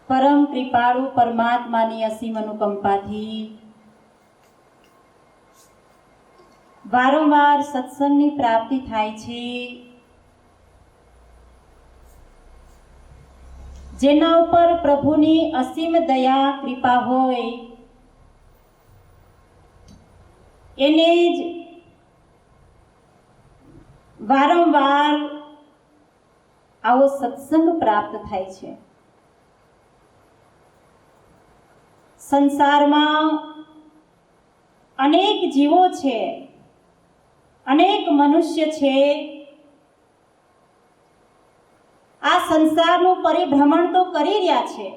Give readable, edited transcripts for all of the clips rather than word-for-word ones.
પરમ કૃપાળુ પરમાત્માની અસીમ અનુકંપાથી વારંવાર સત્સંગની પ્રાપ્તિ થાય છે। જેના ઉપર પ્રભુની અસીમ દયા કૃપા હોય એને જ વારંવાર આવો સત્સંગ પ્રાપ્ત થાય છે। સંસારમાં અનેક જીવો છે, અનેક મનુષ્ય છે। આ સંસારનું પરિભ્રમણ તો કરી રહ્યા છે,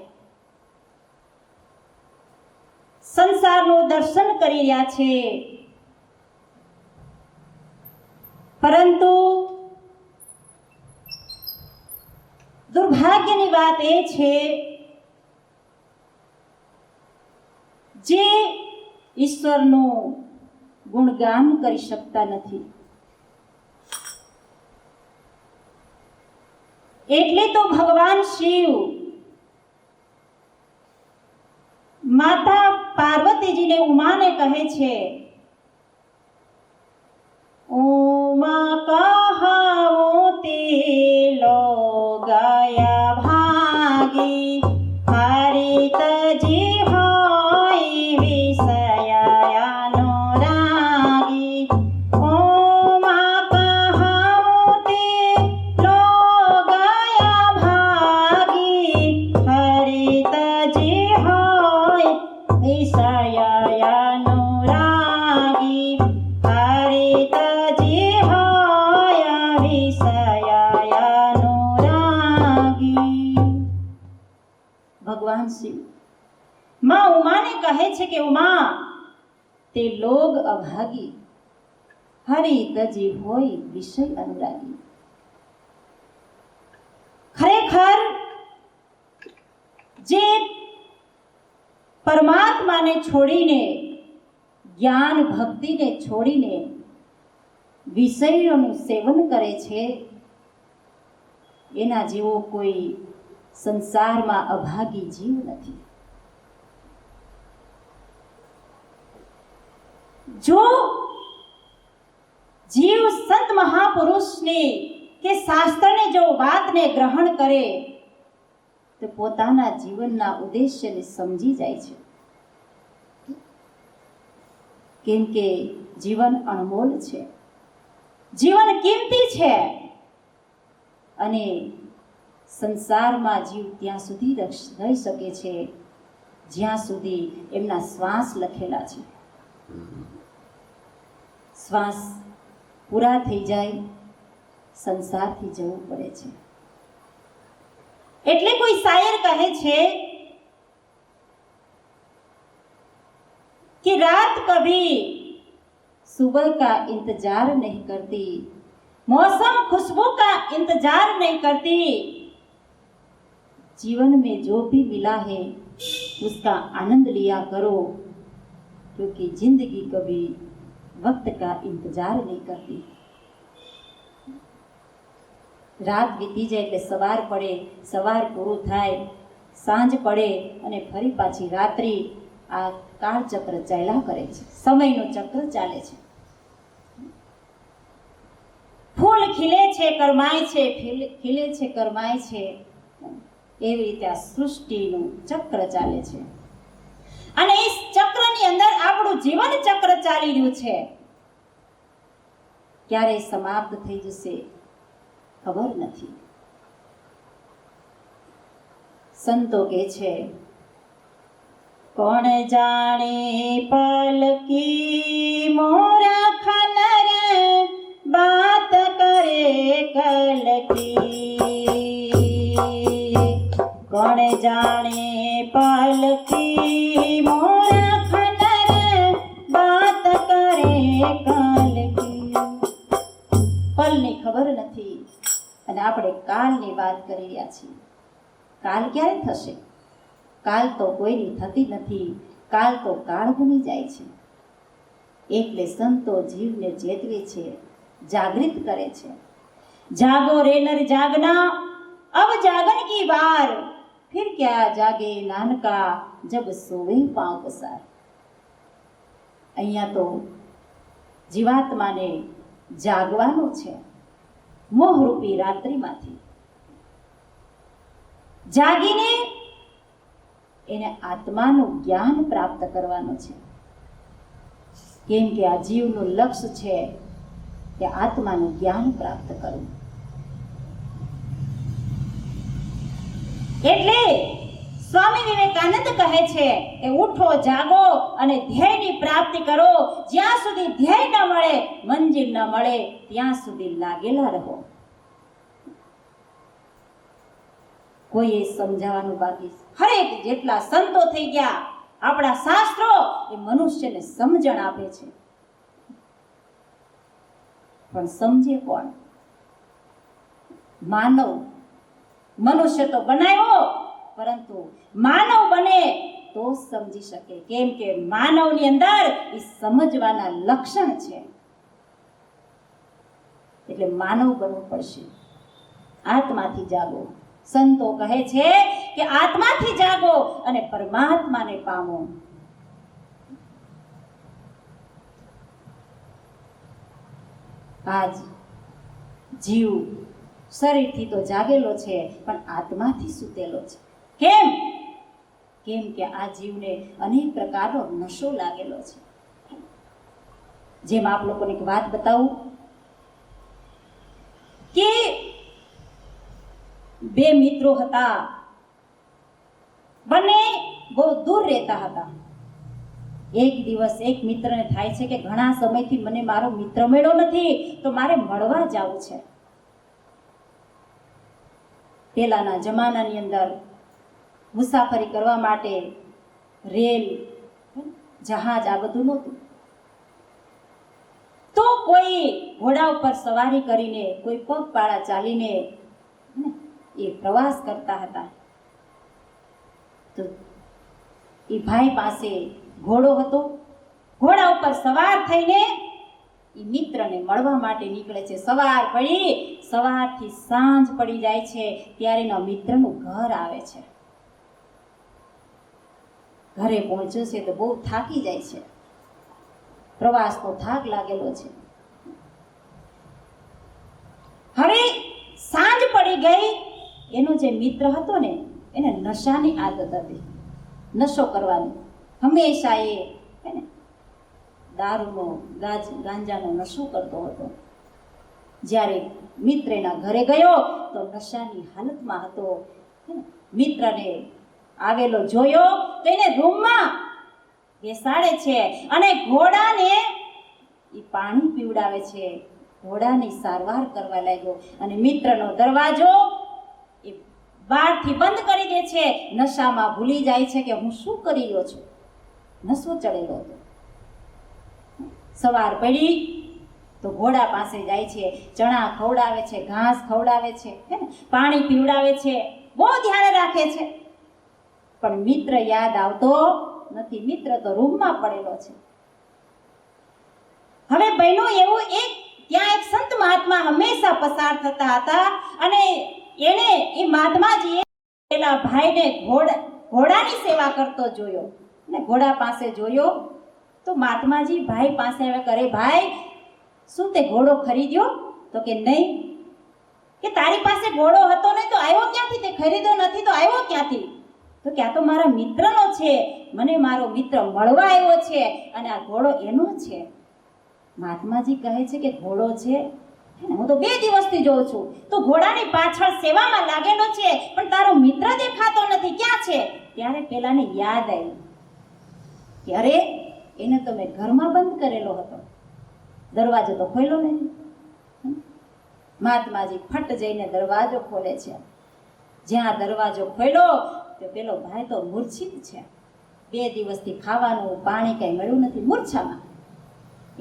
સંસારનું દર્શન કરી રહ્યા છે, પરંતુ દુર્ભાગ્યની વાત એ છે જે ઈશ્વરનું ગુણગાન કરી શકતા નથી। એટલે તો ભગવાન શિવ માતા પાર્વતીજીને ઉમાને કહે છે, ઉમા કહાવો તે લો ગયા ભાગી હરિ તજી હોય વિષયાનો રાગી। ઉમા કહાવો તે લો ગયા ભાગી હરિ તજી હોય વિષયાનો રાગી હરિ તજી હોય વિષયાનો રાગી। ભગવાન શિવ માં ઉમાને કહે છે કે ઉમા તે લોગ અભાગી હરિ તજી હોય વિષય અનુરાગી। ખરેખર જે પરમાત્માને છોડીને, જ્ઞાન ભક્તિને છોડીને વિષયોનું સેવન કરે છે એના જેવો કોઈ સંસારમાં અભાગી જીવ નથી। જો જીવ સંત મહાપુરુષને કે શાસ્ત્રની જો વાતને ગ્રહણ કરે તો પોતાના જીવનના ઉદ્દેશ્યને સમજી જાય છે, કેમ કે જીવન અણમોલ છે, જીવન કિંમતી છે અને સંસારમાં જીવ ત્યાં સુધી રહી શકે છે જ્યાં સુધી એમના શ્વાસ લખેલા છે। શ્વાસ પૂરા થઈ જાય સંસારથી જવું પડે છે। એટલે કોઈ શાયર કહે છે कि रात कभी सुबह का इंतजार नहीं करती, मौसम खुशबू का इंतजार नहीं करती, जीवन में जो भी मिला है उसका आनंद लिया करो, क्योंकि जिंदगी कभी वक्त का इंतजार नहीं करती। રાત વીતી જાય એટલે સવાર પડે, સવાર પૂરું થાય, સાંજ પડે અને ફરી પાછી રાત્રિ। આ કાળચક્ર ચાલ્યા કરે છે, સમયનું ચક્ર ચાલે છે। ફૂલ ખીલે છે કરમાય છે, ખીલે છે કરમાય છે, એવી રીતે આ સૃષ્ટિનું ચક્ર ચાલે છે અને એ ચક્રની અંદર આપણું જીવન ચક્ર ચાલી રહ્યું છે। ક્યારે સમાપ્ત થઈ જશે ખબર નથી। સંતો કહે છે, કોણ જાણે પલકી મોરા ખનર બાત કરે કલકી। કોણ જાણે પલકી મોરા ખનર બાત કરે કલકી। પલની ખબર નથી અને આપણે કાલની વાત કરી રહ્યા છીએ। કાલ ક્યારે થશે? કાલ તો કોઈની થતી નથી, કાલ તો કાળ બની જાય છે। એટલે સંતો જીવને ચેતવે છે, જાગૃત કરે છે। જાગો રે નર જાગના, अब जागन की बार, फिर क्या जागे नानका जब सोवे पांव पसार। અહીંયા તો જીવાત્માને જાગવાનું છે મોહરૂપી રાત્રિમાંથી, જાગીને એને આત્માનું જ્ઞાન પ્રાપ્ત કરવાનું છે. કેમ કે આ જીવનું લક્ષ્ય છે કે આત્માનું જ્ઞાન પ્રાપ્ત કરવું. એટલે સ્વામી વિવેકાનંદ કહે છે કે ઉઠો, જાગો અને ધ્યેયની પ્રાપ્તિ કરો. જ્યાં સુધી ધ્યેય ન મળે, મંજિલ ન મળે, ત્યાં સુધી લાગેલા રહો. કોઈએ સમજાવવાનું બાકી. હરેક જેટલા સંતો થઈ ગયા, આપણા શાસ્ત્રો એ મનુષ્યને સમજણ આપે છે, પણ સમજે કોણ? માનવ. મનુષ્ય તો બનાવ્યો, પરંતુ માનવ બને તો સમજી શકે. કેમ કે માનવની અંદર એ સમજવાના લક્ષણ છે. એટલે માનવ બનવું પડશે. આત્માથી જાગો. સંતો કહે છે કે આત્માથી જાગો અને પરમાત્માને પામો. આજ જીવ શરીરથી તો જાગેલો છે, પણ આત્માથી સૂતેલો છે. કેમ? કેમ કે આ જીવને અનેક પ્રકારનો નશો લાગેલો છે. જેમ આપ લોકોને એક વાત બતાવું કે બે મિત્રો હતા, બંને બહુ દૂર રહેતા હતા. એક દિવસ એક મિત્રને થાય છે કે ઘણા સમયથી મને મારો મિત્ર મળ્યો નથી, તો મારે મળવા જવું છે. પહેલાના જમાનાની અંદર મુસાફરી કરવા માટે રેલ, જહાજ આ બધું નહોતું. તો કોઈ ઘોડા ઉપર સવારી કરીને, કોઈ પગપાળા ચાલીને એ પ્રવાસ કરતા હતા. તો એ ભાઈ પાસે ઘોડો હતો. ઘોડા ઉપર સવાર થઈને એ મિત્રને મળવા માટે નીકળે છે. સવાર પડી, સવારથી સાંજ પડી જાય છે, ત્યારે એના મિત્રનું ઘર આવે છે. ઘરે પહોંચ્યો છે તો બહુ થાકી જાય છે. પ્રવાસનો થાક લાગેલો છે. હવે સાંજ પડી ગઈ. એનો જે મિત્ર હતો ને, એને નશાની આદત હતી, નશો કરવાની. હંમેશા એ દારૂનો, ગાંજાનો નશો કરતો હતો. જ્યારે મિત્ર એના ઘરે ગયો તો નશાની હાલતમાં હતો. મિત્રને આવેલો જોયો તો એને રૂમમાં બેસાડે છે અને ઘોડાને એ પાણી પીવડાવે છે. ઘોડાની સારવાર કરવા લાગ્યો અને મિત્રનો દરવાજો એ બહારથી બંધ કરી દે છે. નશામાં ભૂલી જાય છે કે હું શું કરી રહ્યો છું. નશો ચડેલો હતો. સવાર પડી તો ઘોડા પાસે જાય છે, ચણા ખવડાવે છે, ઘાસ ખવડાવે છે, પાણી પીવડાવે છે, બહુ ધ્યાન રાખે છે. પણ મિત્ર યાદ આવતો નથી. મિત્ર તો રૂમમાં પડેલો છે. હવે બહેનો એવું ત્યાં એક સંત મહાત્મા હંમેશા પસાર થતા હતા અને એને એ મહાત્માજીએ પેલા ભાઈને ઘોડાની સેવા કરતો જોયો ને ઘોડા પાસે જોયો તો મહાત્માજી ભાઈ પાસે આવે કરે, ભાઈ શું તે ઘોડો ખરીદ્યો? તો કે નહીં. કે તારી પાસે ઘોડો હતો ને તો આવ્યો ક્યાંથી? તે ખરીદ્યો નથી તો આવ્યો ક્યાંથી? તો કે આ તો મારા મિત્રનો છે, મને મારો મિત્ર મળવા આવ્યો છે અને આ ઘોડો એનો છે. મહાત્માજી કહે છે કે ઘોડો છે, હું તો 2 દિવસથી જોઉં છું, તો ઘોડાની પાછળ સેવામાં લાગેલો છે, પણ તારો મિત્ર દેખાતો નથી, ક્યાં છે? ત્યારે પેલાને યાદ આવ્યું કે અરે એને તો મેં ઘરમાં બંધ કરેલો હતો, દરવાજો તો ખોલ્યો નહીં. મહાત્માજી ફટ જઈને દરવાજો ખોલે છે. જ્યાં દરવાજો ખોલ્યો તો પેલો ભાઈ તો મૂર્છિત છે. 2 દિવસથી ખાવાનું પાણી કંઈ મળ્યું નથી, મૂર્છામાં.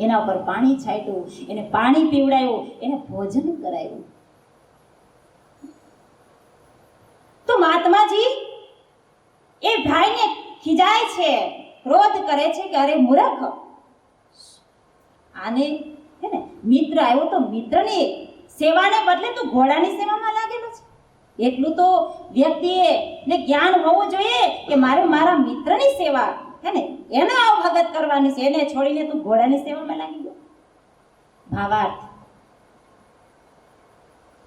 એના ઉપર પાણી છાંટ્યું, એને પાણી પીવડાવ્યું, એને ભોજન કરાવ્યું. તો મહાત્માજી એ ભાઈને ખીજાય છે, ક્રોધ કરે છે કે અરે મૂર્ખ, આને હે ને મિત્ર આવ્યો તો મિત્રની સેવાને બદલે તું ઘોડાની સેવામાં લાગેલો છે. એટલું તો વ્યક્તિએ ને જ્ઞાન હોવું જોઈએ કે મારે મારા મિત્રની સેવા હે ને એને અવગત કરવાની છે, એને છોડીને તું ઘોડાની સેવામાં લાગી ગયો. ભાવાર્થ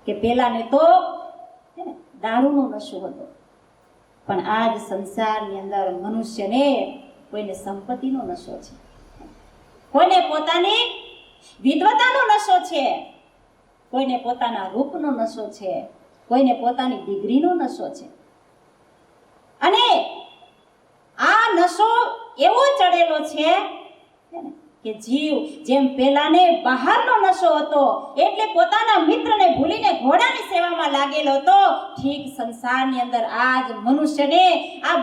કે પેલાને તો દારૂનો નશો હતો, પણ આજ સંસારની અંદર મનુષ્યને કોઈને સંપત્તિનો નશો છે, કોઈને પોતાની વિદ્વતાનો નશો છે, કોઈને પોતાના રૂપનો નશો છે, કોઈને પોતાની ડિગ્રીનો નશો છે. અને આ નશો એવો ચડેલો છે કે જીવ જેમ પેલાને બહારનો નશો હતો એટલે પોતાના મિત્રને ભૂલીને ઘોડાની સેવામાં લાગેલો હતો, ઠીક સંસારની અંદર આજ મનુષ્યને આ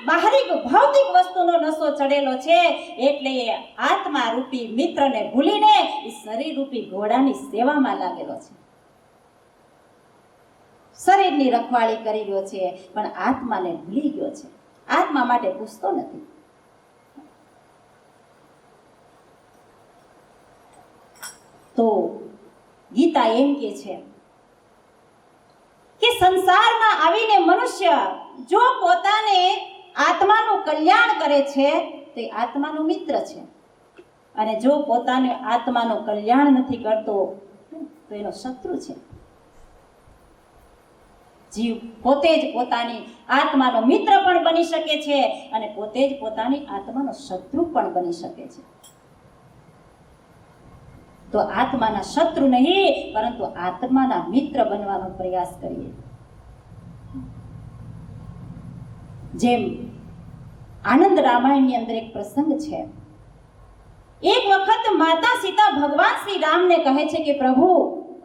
બાહરિક ભૌતિક વસ્તુનો નશો ચડેલો છે, એટલે એ આત્મા રૂપી મિત્રને ભૂલીને એ શરીર રૂપી ઘોડાની સેવામાં લાગેલો છે. શરીરની રખવાળી કરી ગયો છે, પણ આત્માને ભૂલી ગયો છે, આત્મા માટે પૂછતો નથી. તો ગીતા એમ કે છે કે સંસારમાં આવીને મનુષ્ય જો પોતાને આત્માનું કલ્યાણ કરે છે તો એ આત્માનો મિત્ર છે, અને જો પોતાને આત્માનું કલ્યાણ નથી કરતો તો એનો શત્રુ છે. જીવ પોતે જ પોતાની આત્માનો મિત્ર પણ બની શકે છે અને પોતે જ પોતાની આત્માનો શત્રુ પણ બની શકે છે. તો આત્માના શત્રુ નહીં પરંતુ આત્માના મિત્ર બનવાનો પ્રયાસ કરીએ. જેમ આનંદ રામાયણની અંદર એક પ્રસંગ છે. એક વખત માતા સીતા ભગવાન શ્રી રામને કહે છે કે પ્રભુ,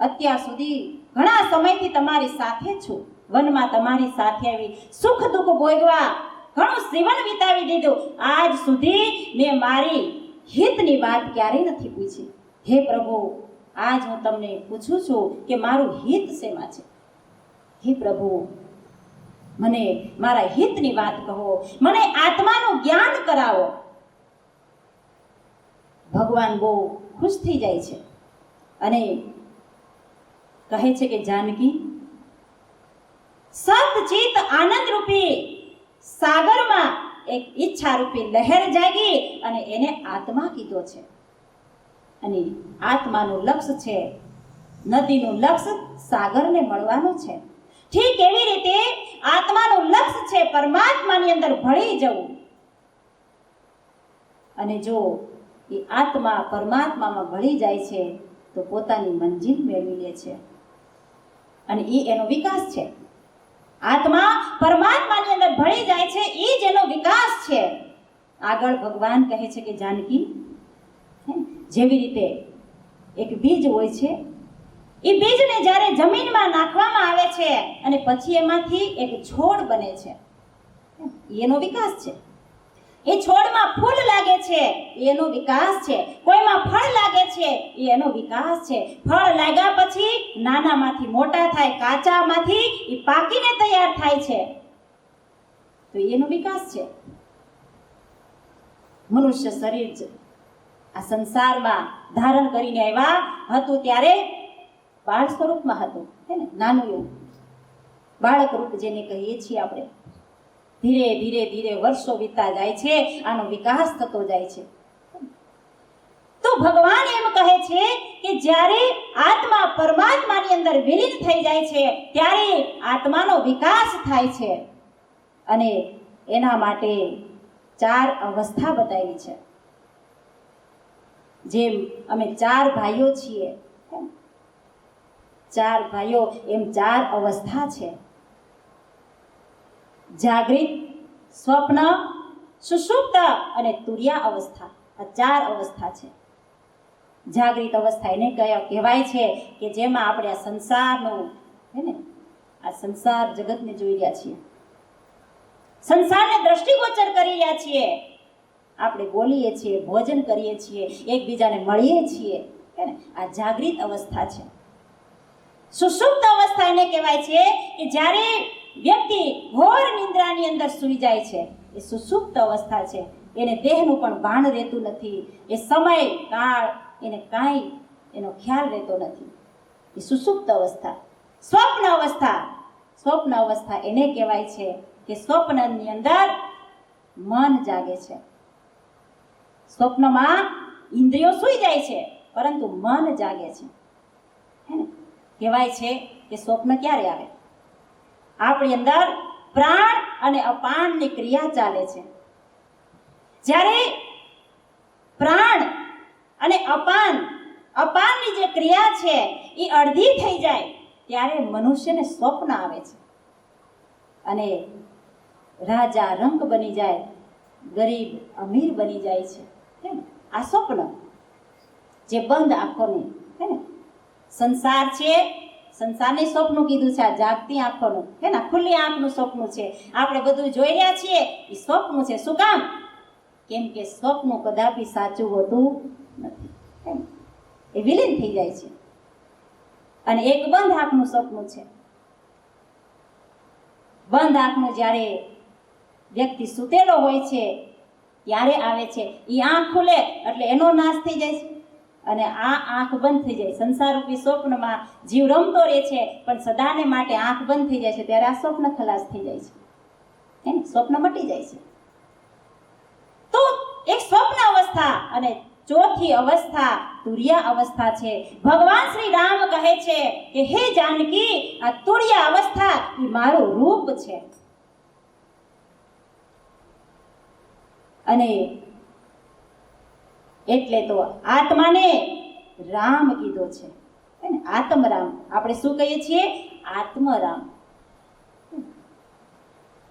અત્યાર સુધી ઘણા સમયથી તમારી સાથે છું, વનમાં તમારી સાથે આવી સુખ દુઃખ ભોગવા ઘણું જીવન વિતાવી દીધું, આજ સુધી મેં મારી હિતની વાત ક્યારેય નથી પૂછી. હે પ્રભુ, આજ હું તમને પૂછું છું કે મારું હિત શેમાં છે? હે પ્રભુ, મને મારા હિતની વાત કહો, મને આત્માનું જ્ઞાન કરાવો. ભગવાન બહુ ખુશ થઈ જાય છે અને કહે છે કે જાનકી, સતચિત આનંદ રૂપી સાગરમાં એક ઈચ્છા રૂપી લહેર જાગી અને એને આત્મા કીધો છે, અને આત્માનું લક્ષ્ય છે, નદીનું લક્ષ્ય સાગરને મળવાનું છે. ઠીક એવી રીતે આત્માનું લક્ષ્ય છે પરમાત્માની અંદર ભળી જવું, અને જો એ આત્મા પરમાત્મામાં ભળી જાય છે તો પોતાની મંજિલ મેળવી લે છે, અને એ એનો વિકાસ છે. આત્મા પરમાત્માની અંદર ભળી જાય છે, એ જ એનો વિકાસ છે. આગળ ભગવાન કહે છે કે જાનકી, જેવી રીતે એક બીજ હોય છે, એ બીજને જ્યારે જમીનમાં નાખવામાં આવે છે અને પછી એમાંથી એક છોડ બને છે, એનો વિકાસ છે. એ છોડમાં ફૂલ લાગે છે, એનો વિકાસ છે. કોઈમાં ફળ લાગે છે, એનો વિકાસ છે. ફળ લાગ્યા પછી નાનામાંથી મોટા થાય, કાચામાંથી એ પાકીને તૈયાર થાય છે, તો એનો વિકાસ છે. મનુષ્ય શરીર આ સંસારમાં ધારણ કરીને આવ્યા હતું ત્યારે બાળ સ્વરૂપમાં હતું, હે ને, નાનું એવું બાળક રૂપ જેને કહીએ છીએ આપણે. ધીરે ધીરે ધીરે વર્ષો વીતતા જાય છે, આનો વિકાસ થતો જાય છે. તો ભગવાન એમ કહે છે કે જ્યારે આત્મા પરમાત્માની અંદર વિલીન થઈ જાય છે ત્યારે આત્માનો વિકાસ થાય છે, અને એના માટે 4 અવસ્થા બતાવી છે. જેમ અમે 4 ભાઈઓ છીએ, 4 ભાઈઓ, એમ 4 અવસ્થા છે. જાગૃત, સ્વપ્ન, સુષુપ્ત અને તુર્યા અવસ્થા, આ 4 અવસ્થા છે. જાગૃત અવસ્થા એને કહેવાય છે કે જેમાં આપણે આ સંસારનું, હે ને, આ સંસાર જગતને જોઈ રહ્યા છીએ, સંસારને દ્રષ્ટિગોચર કરી રહ્યા છીએ, આપણે બોલીએ છીએ, ભોજન કરીએ છીએ, એકબીજાને મળીએ છીએ, હે ને, આ જાગૃત અવસ્થા છે. સુષુપ્ત અવસ્થા એને કહેવાય છે કે જ્યારે વ્યક્તિ ઘોર નિંદ્રાની અંદર સૂઈ જાય છે, એ સુષુપ્ત અવસ્થા છે. એને દેહનું પણ ભાન રહેતું નથી, એ સમય કાળ એને કાંઈ એનો ખ્યાલ રહેતો નથી, એ સુષુપ્ત અવસ્થા. સ્વપ્ન અવસ્થા, સ્વપ્ન અવસ્થા એને કહેવાય છે કે સ્વપ્નની અંદર મન જાગે છે. સ્વપ્નમાં ઇન્દ્રિયો સૂઈ જાય છે પરંતુ મન જાગે છે. હે ને? કહેવાય છે કે સ્વપ્ન ક્યારે આવે? આપણી અંદર પ્રાણ અને અપાનની ક્રિયા ચાલે છે. જ્યારે પ્રાણ અને અપાનની જે ક્રિયા છે એ અડધી થઈ જાય ત્યારે મનુષ્યને સ્વપ્ન આવે છે. અને રાજા રંક બની જાય, ગરીબ અમીર બની જાય છે. હે ને? આ સ્વપ્ન જે બંધ આંખોની, હે ને? સંસાર છે, સંસારને સ્વપ્ન કીધું છે. આ જાગતી આંખોનું, હે ને? ખુલ્લી આંખનું સ્વપ્ન છે. આપણે બધું જોઈ રહ્યા છીએ એ સ્વપ્ન છે. શું કામ? કેમ કે સ્વપ્ન કદાપી સાચું હોતું નથી. હે ને? એ વિલીન થઈ જાય છે. અને એક બંધ આંખનું સ્વપ્ન છે. બંધ આંખનું જ્યારે વ્યક્તિ સૂતેલો હોય છે ત્યારે આવે છે. એ આંખ ખુલે એટલે એનો નાશ થઈ જાય છે અને આ આંખ બંધ થઈ જાય. સંસારરૂપી સ્વપ્નમાં જીવ રમતો રહે છે પણ સદાને માટે આંખ બંધ થઈ જાય છે ત્યારે આ સ્વપ્ન ખલાસ થઈ જાય છે. હે ને? સ્વપ્ન મટી જાય છે. તો એક સ્વપ્ન અવસ્થા અને ચોથી અવસ્થા તુર્યા અવસ્થા છે. ભગવાન શ્રી રામ કહે છે કે હે જાનકી, આ તુર્યા અવસ્થા એ મારું રૂપ છે. અને એટલે તો આત્માને રામ કીધો છે. આત્મરામ. આપણે શું કહીએ છીએ? આત્મરામ.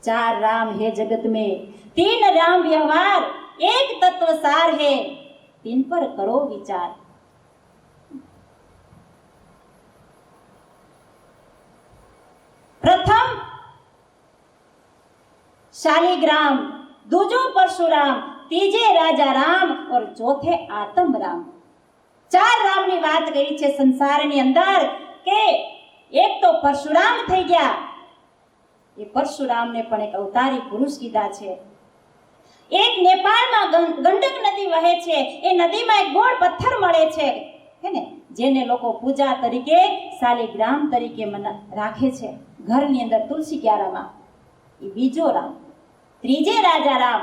4 राम है जगत में, 3 राम व्यवहार, एक तत्व सार है, 3 पर करो विचार. प्रथम शालिग्राम, दूजो परशुराम, तीजे राजा राम और चौथे आत्म राम. 4 રામની વાત કરી છે સંસારની અંદર કે એક તો પરશુરામ થઈ ગયા. એ પરશુરામને પણ એક અવતારી પુરુષ કીધા છે. એક નેપાળમાં ગંડક નદી વહે છે. એ નદીમાં એક ગોળ પથ્થર મળે છે, હે ને? જેને લોકો પૂજા તરીકે શાલિગ્રામ તરીકે રાખે છે ઘરની અંદર તુલસી ક્યારામાં. એ બીજો રામ. ત્રીજે રાજા રામ,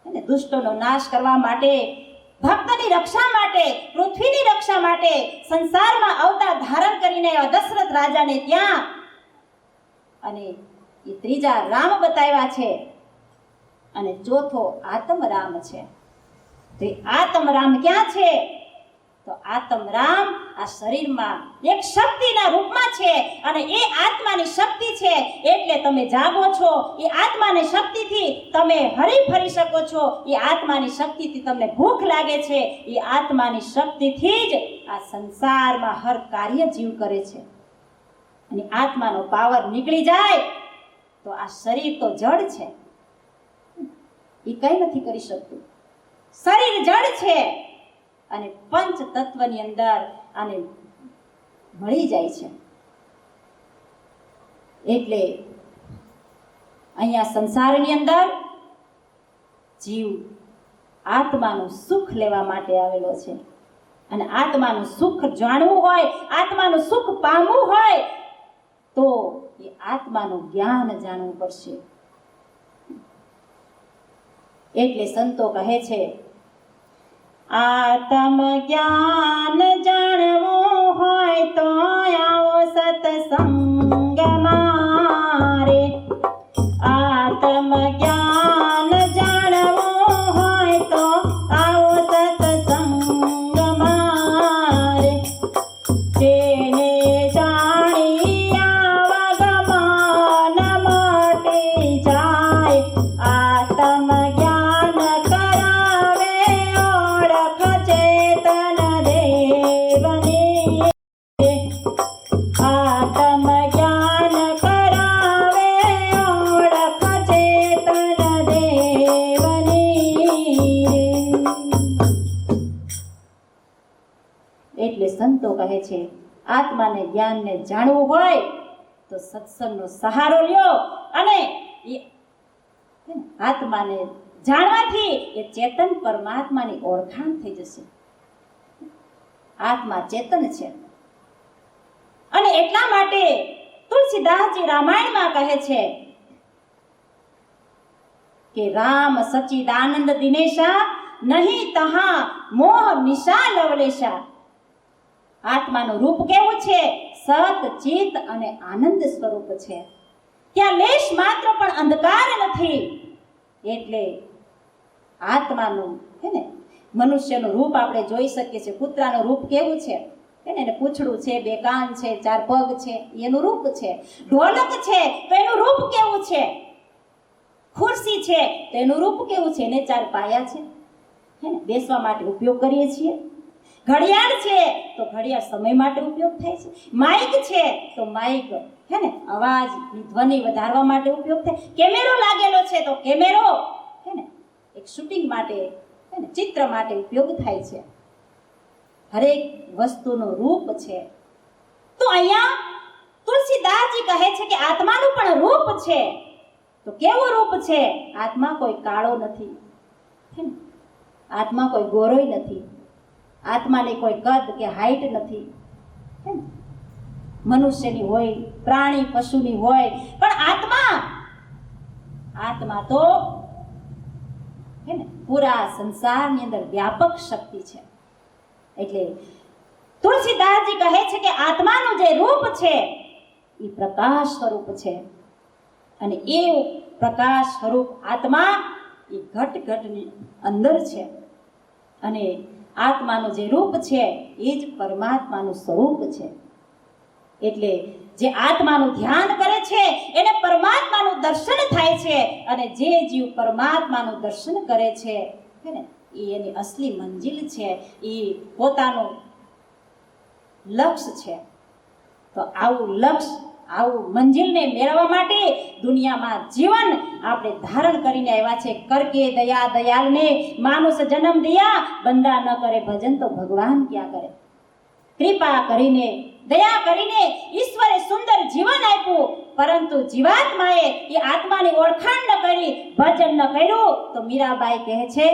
અને દુષ્ટોનો નાશ કરવા માટે, ભક્તની રક્ષા માટે, પૃથ્વીની રક્ષા માટે સંસારમાં અવતાર ધારણ કરીને આવ્યા દશરથ રાજાને ત્યાં. અને એ ત્રીજા રામ બતાવ્યા છે. અને ચોથો આત્મરામ છે. તો આત્મરામ ક્યાં છે? તો આત્મરામ આ શરીરમાં એક શક્તિના રૂપમાં છે. અને એ આત્માની શક્તિ છે એટલે તમે જાગો છો. એ આત્માની શક્તિથી તમે હરી ફરી શકો છો. એ આત્માની શક્તિથી તમને ભૂખ લાગે છે. એ આત્માની શક્તિથી જ આ સંસારમાં હર કાર્ય જીવ કરે છે. અને આત્માનો પાવર નીકળી જાય તો આ શરીર તો જડ છે, એ કંઈ નથી કરી શકતું. શરીર જડ છે અને પંચ તત્વની અંદર આને મળી જાય છે. એટલે અહીંયા સંસારની અંદર જીવ આત્માનું સુખ લેવા માટે આવેલો છે. અને આત્માનું સુખ જાણવું હોય, આત્માનું સુખ પામવું હોય તો એ આત્માનું જ્ઞાન જાણવું પડશે. એટલે સંતો કહે છે આત્મ જ્ઞાન જાણવું હોય તો આવો સત્સંગમાં રે. આત્મ જ્ઞાન જાણવું હોય તો આવો સત્સંગમાં રે. જેને જાણી આવગમન મટી જાય, આત્મ સંતો કહે છે આત્માને જ્ઞાનને જાણવું હોય તો સત્સંગનો સહારો લ્યો. અને એ આત્માને જાણવાથી એ ચેતન પરમાત્માની ઓળખાણ થઈ જશે. આત્મા ચેતન છે. અને એટલા માટે તુલસીદાસજી રામાયણમાં કહે છે કે રામ સચ્ચિદાનંદ દિનેશા નહીં તહા મોહ નિશા લવલેશા. આત્માનું રૂપ કેવું છે? સત, ચિત અને આનંદ સ્વરૂપ છે. ત્યાં લેશ માત્ર પણ અંધકાર નથી. એટલે આત્માનું હે ને મનુષ્યનું રૂપ આપણે જોઈ શકીએ છીએ. કૂતરાનું રૂપ કેવું છે? એને પૂંછડું છે, બે કાન છે, ચાર પગ છે, એનું રૂપ છે. ઢોલક છે તો એનું રૂપ કેવું છે? ખુરશી છે તો એનું રૂપ કેવું છે? એને ચાર પાયા છે, હે ને બેસવા માટે ઉપયોગ કરીએ છીએ. ઘડિયાળ છે તો ઘડિયાળ સમય માટે ઉપયોગ થાય છે. માઇક છે તો માઇક હે ને અવાજની ધ્વનિ વધારવા માટે ઉપયોગ થાય. કેમેરો લાગેલો છે તો કેમેરો હે ને એક શૂટિંગ માટે હે ને ચિત્ર માટે ઉપયોગ થાય છે. હરેક વસ્તુનું રૂપ છે. તો અહીંયા તુલસીદાસજી કહે છે કે આત્માનું પણ રૂપ છે. તો કેવું રૂપ છે? આત્મા કોઈ કાળો નથી, હે ને આત્મા કોઈ ગોરોય નથી, આત્માની કોઈ કદ કે હાઈટ નથી, હે ને મનુષ્યની હોય, પ્રાણી પશુની હોય, પણ આત્મા તો હે ને પૂરા સંસારની અંદર વ્યાપક શક્તિ છે. એટલે તુલસીદાસજી કહે છે કે આત્માનું જે રૂપ છે એ પ્રકાશ સ્વરૂપ છે. અને એ પ્રકાશ સ્વરૂપ આત્મા એ ઘટની અંદર છે. અને આત્માનું જે રૂપ છે એ જ પરમાત્માનું સ્વરૂપ છે. એટલે જે આત્માનું ધ્યાન કરે છે એને પરમાત્માનું દર્શન થાય છે. અને જે જીવ પરમાત્માનું દર્શન કરે છે હે ને એ એની અસલી મંજિલ છે, એ પોતાનું લક્ષ્ય છે. તો આવું લક્ષ્ય, આવું મંજિલને મેળવવા માટે દુનિયામાં જીવન આપણે ધારણ કરીને આવ્યા છે. કરકે દયા દયાલને માનુષ જન્મ દિયા, બંદા ન કરે ભજન તો ભગવાન ક્યાં કરે. કૃપા કરીને, દયા કરીને ઈશ્વરે સુંદર જીવન આપ્યું, પરંતુ જીવાત્માએ એ આત્માની ઓળખાણ ન કરી, ભજન ન કર્યું. તો મીરાબાઈ કહે છે,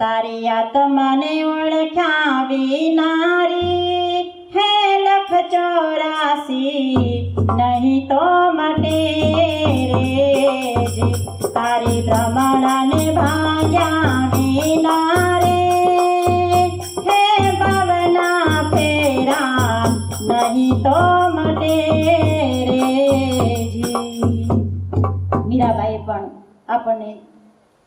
તારી આત્માને ઓળખ્યા વિનારી હે 184 નહીં તો મટે રે. તારી ભ્રમણાને ભાગ્યા વિના રે હે ભવના ફેરા નહીં તો મટે રે. મીરાબાઈ પણ આપણને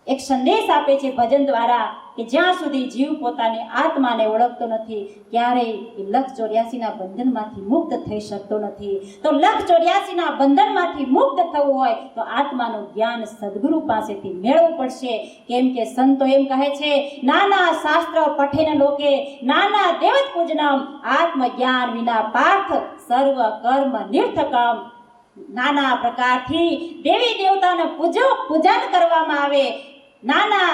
એક સંદેશ આપે છે ભજન દ્વારા કે જ્યાં સુધી જીવ પોતાની આત્માને ઓળખતો નથી ક્યારેય એ 184ના બંધનમાંથી મુક્ત થઈ શકતો નથી. તો 184ના બંધનમાંથી મુક્ત થવું હોય તો આત્માનું જ્ઞાન સદગુરુ પાસેથી મેળવવું પડશે. કેમ કે સંતો એમ કહે છે, નાના શાસ્ત્ર પઠેન લોકે નાના દેવત પૂજનમ, આત્મજ્ઞાન વિના પાર્થ સર્વ કર્મ નિર્થકમ. નાના પ્રકારથી દેવી દેવતાને પૂજન કરવામાં આવે, નાના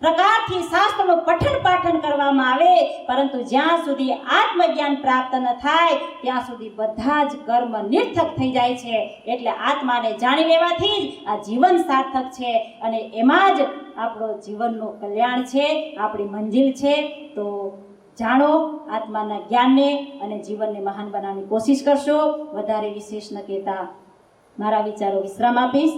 પ્રકારથી શાસ્ત્રનું પઠન પાઠન કરવામાં આવે, પરંતુ જ્યાં સુધી આત્મજ્ઞાન પ્રાપ્ત ન થાય ત્યાં સુધી બધા જ કર્મ નિર્થક થઈ જાય છે. એટલે આત્માને જાણી લેવાથી જ આ જીવન સાર્થક છે અને એમાં જ આપણો જીવનનું કલ્યાણ છે, આપણી મંજિલ છે. તો જાણો આત્માના જ્ઞાનને અને જીવનને મહાન બનાવવાની કોશિશ કરશો. વધારે વિશેષ ન કહેતા મારા વિચારો વિશ્રામ આપીશ.